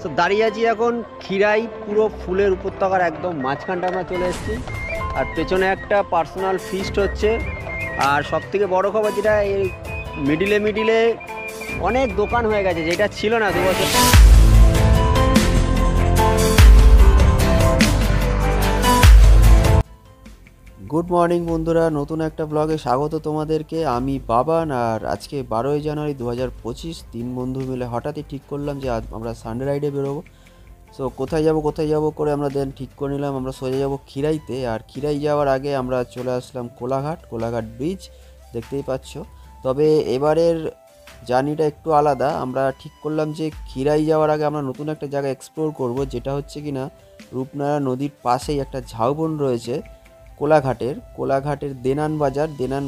তো দাঁড়িয়ে আছি এখন খিরাই, পুরো ফুলের উপত্যকার একদম মাঝখানটা আমরা চলে এসেছি। আর পেছনে একটা পার্সোনাল ফিস্ট হচ্ছে। আর সব থেকে বড় খবর যেটা, এই মিডিলে অনেক দোকান হয়ে গেছে, যেটা ছিল না 2 বছর। গুড মর্নিং বন্ধুরা, নতুন একটা ব্লগে স্বাগত তোমাদেরকে। আমি বাবান, আর আজকে 12ই জানুয়ারি 2025। 3 বন্ধু মিলে হঠাৎই ঠিক করলাম যে আজ আমরা সানডে রাইডে বেরোবো। সো কোথায় যাব করে আমরা দেন ঠিক করে নিলাম আমরা সোজা যাব খিরাইতে। আর খিরাই যাওয়ার আগে আমরা চলে আসলাম কোলাঘাট ব্রিজ, দেখতেই পাচ্ছ। তবে এবারের জার্নিটা একটু আলাদা। আমরা ঠিক করলাম যে খিরাই যাওয়ার আগে আমরা নতুন একটা জায়গা এক্সপ্লোর করব, যেটা হচ্ছে কিনা রূপনারা নদীর পাশেই একটা ঝাউবন রয়েছে কোলাঘাটের দেনান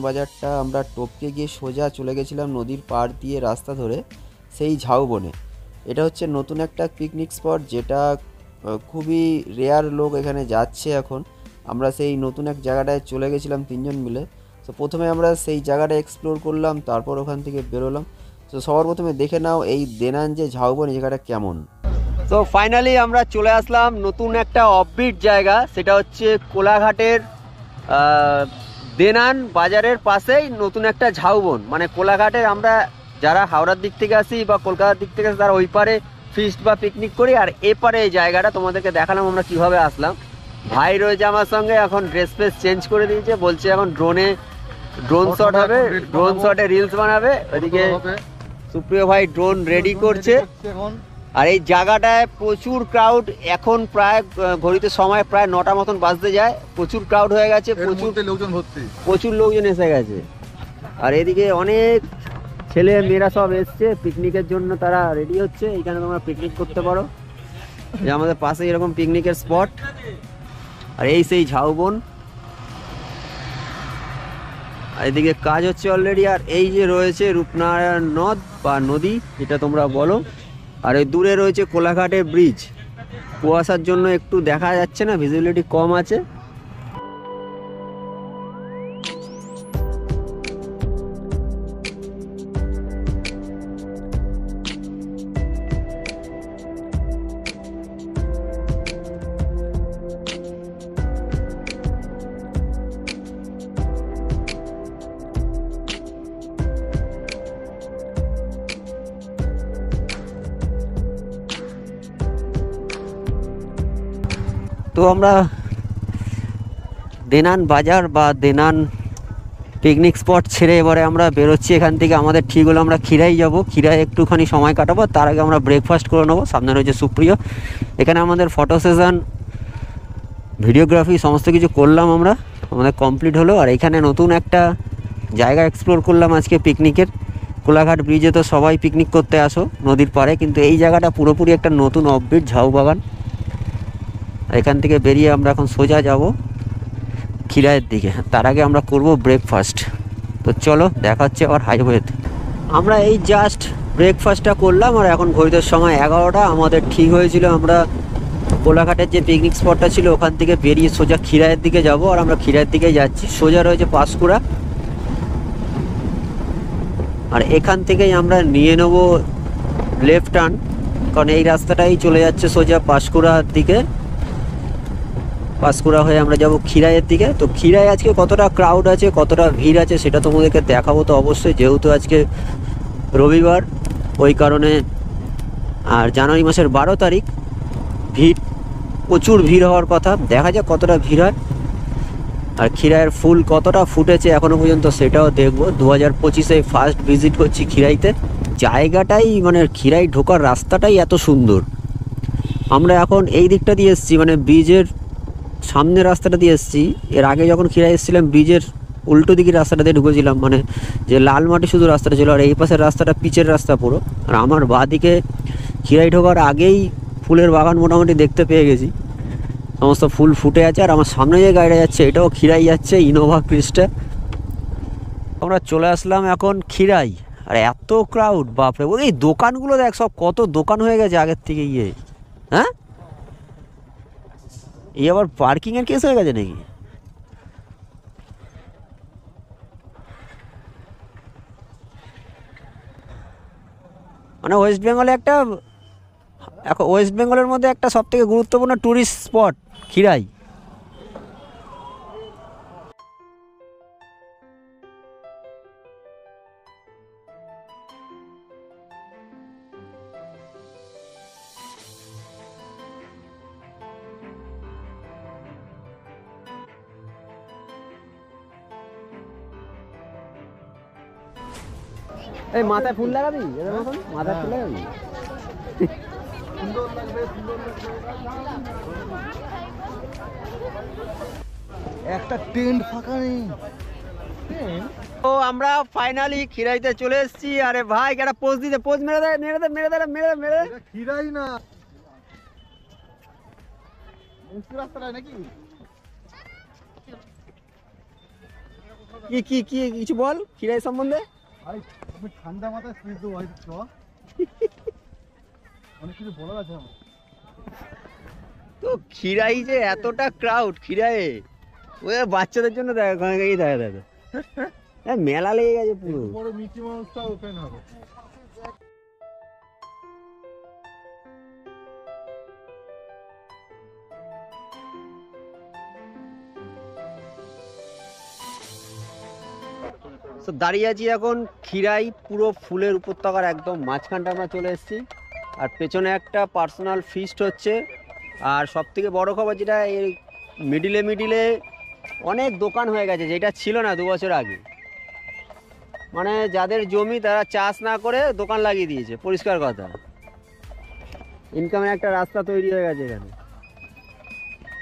বাজারটা আমরা টপকে গিয়ে সোজা চলে গেছিলাম নদীর পাড় দিয়ে রাস্তা ধরে সেই ঝাউবনে। এটা হচ্ছে নতুন একটা পিকনিক স্পট, যেটা খুবই রেয়ার লোক এখানে যাচ্ছে এখন। আমরা সেই নতুন এক জায়গাটায় চলে গেছিলাম 3 জন মিলে। তো প্রথমে আমরা সেই জায়গাটা এক্সপ্লোর করলাম, তারপর ওখান থেকে বেরোলাম। তো সবার প্রথমে দেখে নাও এই দেনান যে ঝাউবন, এই জায়গাটা কেমন। তো ফাইনালি আমরা চলে আসলাম নতুন একটা অফবিট জায়গা, সেটা হচ্ছে কোলাঘাটের দেনান বাজারের পাশেই নতুন একটা ঝাউবন। মানে কোলাঘাটের আমরা যারা হাওড়ার দিক থেকে আসি বা কলকাতার দিক থেকে আসি, তারা ওই পারে ফিস্ট বা পিকনিক করি, আর এপারে এই জায়গাটা তোমাদেরকে দেখালাম আমরা কিভাবে আসলাম। ভাই রয়েছে আমার সঙ্গে, এখন ড্রেস ফ্রেস চেঞ্জ করে দিয়েছে, বলছে এখন ড্রোন শট হবে, ড্রোন শটে রিলস বানাবে। ওইদিকে সুপ্রিয় ভাই ড্রোন রেডি করছে। আর এই জায়গাটায় প্রচুর ক্রাউড, এখন প্রায় ঘড়িতে সময় প্রায় 9টা মতন বাজতে যায়। প্রচুর ক্রাউড হয়ে গেছে, প্রচুর লোকজন এসে গেছে। আর এদিকে অনেক ছেলে মেয়েরা সব এসছে পিকনিকের জন্য, তারা রেডি হচ্ছে। এখানে তোমরা পিকনিক করতে পারো, যে আমাদের পাশে এরকম পিকনিকের স্পট। আর এই সেই ঝাউবন, আর এদিকে কাজ হচ্ছে অলরেডি। আর এই যে রয়েছে রূপনারায়ণ নদ বা নদী, যেটা তোমরা বলো। আর এই দূরে রয়েছে কোলাঘাটের ব্রিজ। কুয়াশার জন্য একটু দেখা যাচ্ছে না, ভিজিবিলিটি কম আছে। তো আমরা দেনান বাজার বা দেনান পিকনিক স্পট ছেড়ে এবারে আমরা বেরোচ্ছি এখান থেকে। আমাদের ঠিক হলো আমরা খিরাই যাব, খিরাই একটুখানি সময় কাটাবো, তার আগে আমরা ব্রেকফাস্ট করে নেবো। সামনে রয়েছে সুপ্রিয়, এখানে আমাদের ফটো সেশন, ভিডিওগ্রাফি সমস্ত কিছু করলাম আমরা, আমাদের কমপ্লিট হলো। আর এখানে নতুন একটা জায়গা এক্সপ্লোর করলাম আজকে পিকনিকের। কোলাঘাট ব্রিজে তো সবাই পিকনিক করতে আসো নদীর পাড়ে, কিন্তু এই জায়গাটা পুরোপুরি একটা নতুন অফবিট ঝাউ বাগান। এখান থেকে বেরিয়ে আমরা এখন সোজা যাব খিরাইয়ের দিকে। তার আগে আমরা করব ব্রেকফাস্ট। তো চলো দেখা হচ্ছে আবার হাইওয়েতে। আমরা এই জাস্ট ব্রেকফাস্টটা করলাম, আর এখন ঘড়িতে সময় 11টা। আমাদের ঠিক হয়েছিল আমরা কোলাঘাটের যে পিকনিক স্পটটা ছিল ওখান থেকে বেরিয়ে সোজা খিরাইয়ের দিকে যাব। আর আমরা খিরাইয়ের দিকে যাচ্ছি। সোজা রয়েছে পাঁশকুড়া, আর এখান থেকেই আমরা নিয়ে নেব লেফট টার্ন, কারণ এই রাস্তাটাই চলে যাচ্ছে সোজা পাঁশকুড়ার দিকে। পাঁশকুড়া হয়ে আমরা যাব খিরাইয়ের দিকে। তো খিরাই আজকে কতটা ক্রাউড আছে, কতটা ভিড় আছে সেটা তোমাদেরকে দেখাবো তো অবশ্যই, যেহেতু আজকে রবিবার ওই কারণে। আর জানুয়ারি মাসের 12 তারিখ, ভিড় প্রচুর ভিড় হওয়ার কথা, দেখা যাক কতটা ভিড় হয়। আর খিরাইয়ের ফুল কতটা ফুটেছে এখনও পর্যন্ত সেটাও দেখবো। 2025-এ ফার্স্ট ভিজিট করছি খিরাইতে। জায়গাটাই মানে খিরাই ঢোকার রাস্তাটাই এত সুন্দর। আমরা এখন এই দিকটা দিয়ে এসেছি, মানে ব্রিজের সামনের রাস্তাটা দিয়ে এসেছি। এর আগে যখন খিরাই এসেছিলাম ব্রিজের উল্টো দিকের রাস্তাটা দিয়ে ঢুকেছিলাম, মানে যে লাল মাটি শুধু রাস্তাটা ছিল, আর এই পাশের রাস্তাটা পিচের রাস্তা পুরো। আর আমার বাঁ দিকে খিরাই ঢোকার আগেই ফুলের বাগান মোটামুটি দেখতে পেয়ে গেছি, সমস্ত ফুল ফুটে আছে। আর আমার সামনে যে গাড়িটা যাচ্ছে এটাও খিরাই যাচ্ছে, ইনোভা ক্রিস্টা। আমরা চলে আসলাম এখন খিরাই, আর এত ক্রাউড বাপরে। এই দোকানগুলো দেখ, সব কত দোকান হয়ে গেছে আগের থেকে। হ্যাঁ, এই আবার পার্কিংয়ের কেস হয়ে গেছে নাকি? মানে ওয়েস্ট বেঙ্গলে একটা এখন ওয়েস্ট বেঙ্গলের মধ্যে একটা সবথেকে গুরুত্বপূর্ণ ট্যুরিস্ট স্পট ক্ষীরাই। এই মাথায় ফুল লাগাবি, মাথায় ফুল লাগাবি। একটা টেন্ট ফাঁকা নেই। তো আমরা ফাইনালি ক্ষীরাইতে চলে এসেছি। আরে ভাই একটা পোজ দিতে, পোজ মেরে দে, মেরে দে, মেরে দে, মেরে দে, মেরে দে। ক্ষীরাই না, রাস্তায় নাকি? কি কি কি কিছু বল ক্ষীরাই সম্বন্ধে। ঠান্ডা মাথায় শুয়ে দেবো, অনেক কিছু বলার আছে আমার। তো ক্ষীরাই যে এতটা ক্রাউড ক্ষীরাইয়ে, ওই বাচ্চাদের জন্য দেখা দেখা দেখা মেলা লেগে গেছে পুরো। বড় মিকি মাউসটা ওপেন হবে। তো দাঁড়িয়ে আছি এখন ক্ষীরাই পুরো ফুলের উপত্যকার একদম মাঝখানটা আমরা চলে এসেছি। আর পেছনে একটা পার্সোনাল ফিস্ট হচ্ছে। আর সব থেকে বড় খবর যেটা, এই মিডিলে মিডিলে অনেক দোকান হয়ে গেছে, যেটা ছিল না 2 বছর আগে। মানে যাদের জমি তারা চাষ না করে দোকান লাগিয়ে দিয়েছে, পরিষ্কার কথা। ইনকামের একটা রাস্তা তৈরি হয়ে গেছে এখানে।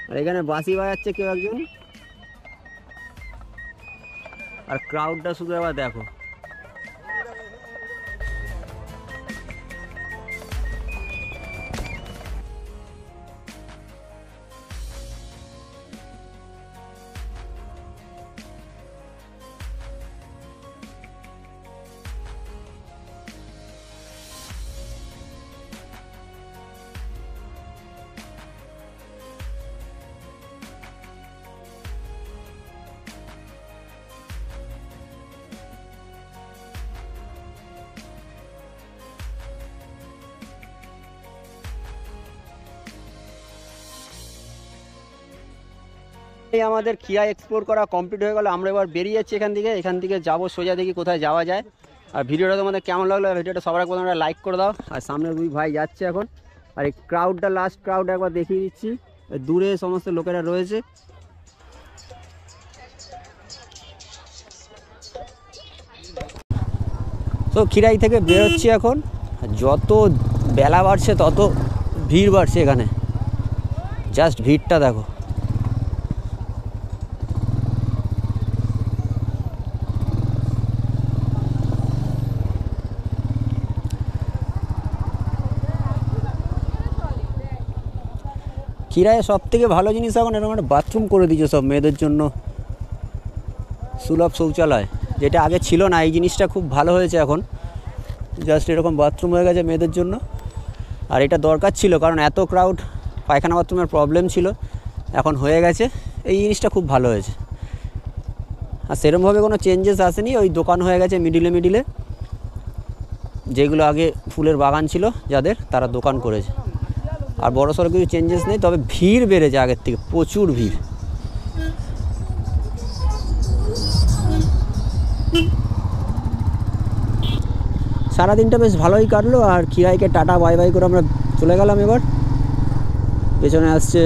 আর এখানে বাঁশি বাজাচ্ছে কেউ একজন। আর ক্রাউডটা শুধু আবার দেখো। এই আমাদের ক্ষীরাই এক্সপ্লোর করা কমপ্লিট হয়ে গেল। আমরা এবার বেরিয়ে যাচ্ছি এখান থেকে যাবো সোজা, দেখি কোথায় যাওয়া যায়। আর ভিডিওটা তোমাদের কেমন লাগলো, ভিডিওটা সবার আগে তোমরা লাইক করে দাও। আর সামনে 2 ভাই যাচ্ছে এখন। আর এই ক্রাউডটা, লাস্ট ক্রাউড একবার দেখিয়ে দিচ্ছি, দূরে সমস্ত লোকেরা রয়েছে। তো ক্ষীরাই থেকে বেরোচ্ছি এখন। যত বেলা বাড়ছে তত ভিড় বাড়ছে এখানে। জাস্ট ভিড়টা দেখো। ক্ষীরাইয়ে সব থেকে ভালো জিনিস এখন এরকম একটা বাথরুম করে দিয়েছে সব মেয়েদের জন্য, সুলভ শৌচালয়, যেটা আগে ছিল না। এই জিনিসটা খুব ভালো হয়েছে এখন। জাস্ট এরকম বাথরুম হয়ে গেছে মেয়েদের জন্য। আর এটা দরকার ছিল, কারণ এত ক্রাউড, পায়খানা বাথরুমের প্রবলেম ছিল, এখন হয়ে গেছে। এই জিনিসটা খুব ভালো হয়েছে। আর সেরকমভাবে কোনো চেঞ্জেস আসেনি। ওই দোকান হয়ে গেছে মিডিলে মিডিলে, যেগুলো আগে ফুলের বাগান ছিল যাদের, তারা দোকান করেছে। আর বড় সড়ো কিছু চেঞ্জেস নেই, তবে ভিড় বেড়েছে আগের থেকে, প্রচুর ভিড়। সারাদিনটা বেশ ভালোই কাটলো। আর ক্ষীরাইকে টাটা বাই বাই করে আমরা চলে গেলাম। এবার পেছনে আসছে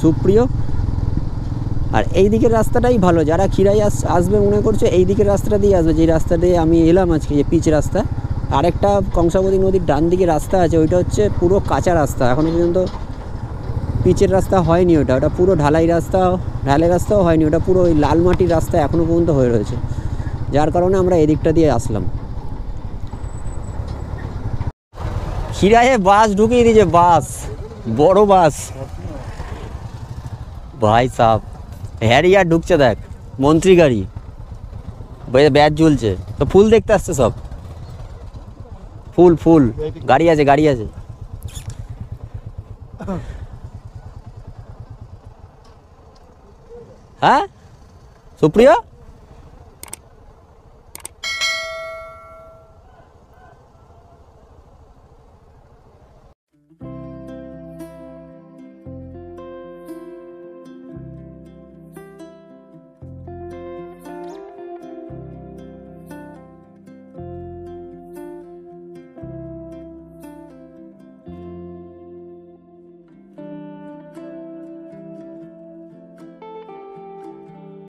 সুপ্রিয়। আর এই দিকের রাস্তাটাই ভালো, যারা ক্ষীরাই আসবে মনে করছে এই দিকের রাস্তাটা দিয়ে আসবে, যে রাস্তা দিয়ে আমি এলাম আজকে, যে পিচ রাস্তা। আরেকটা কংসাবতী নদীর ডান দিকে রাস্তা আছে, ওইটা হচ্ছে পুরো কাঁচা রাস্তা, এখনও পর্যন্ত পিচের রাস্তা হয়নি। ওটা পুরো ঢালাই রাস্তাও হয়নি। ওটা পুরো ওই লাল মাটির রাস্তা এখনও পর্যন্ত হয়ে রয়েছে, যার কারণে আমরা এদিকটা দিয়ে আসলাম। ক্ষীরাইয়ে বাস ঢুকিয়ে দিয়েছে, বাস, বড় বাস ভাই সাহ। হ্যারিয়ার ঢুকছে দেখ, মন্ত্রী গাড়ি, ব্যাজ ঝুলছে। তো ফুল দেখতে আসছে সব, ফুল গাড়ি আছে। হ্যাঁ সুপ্রিয়া।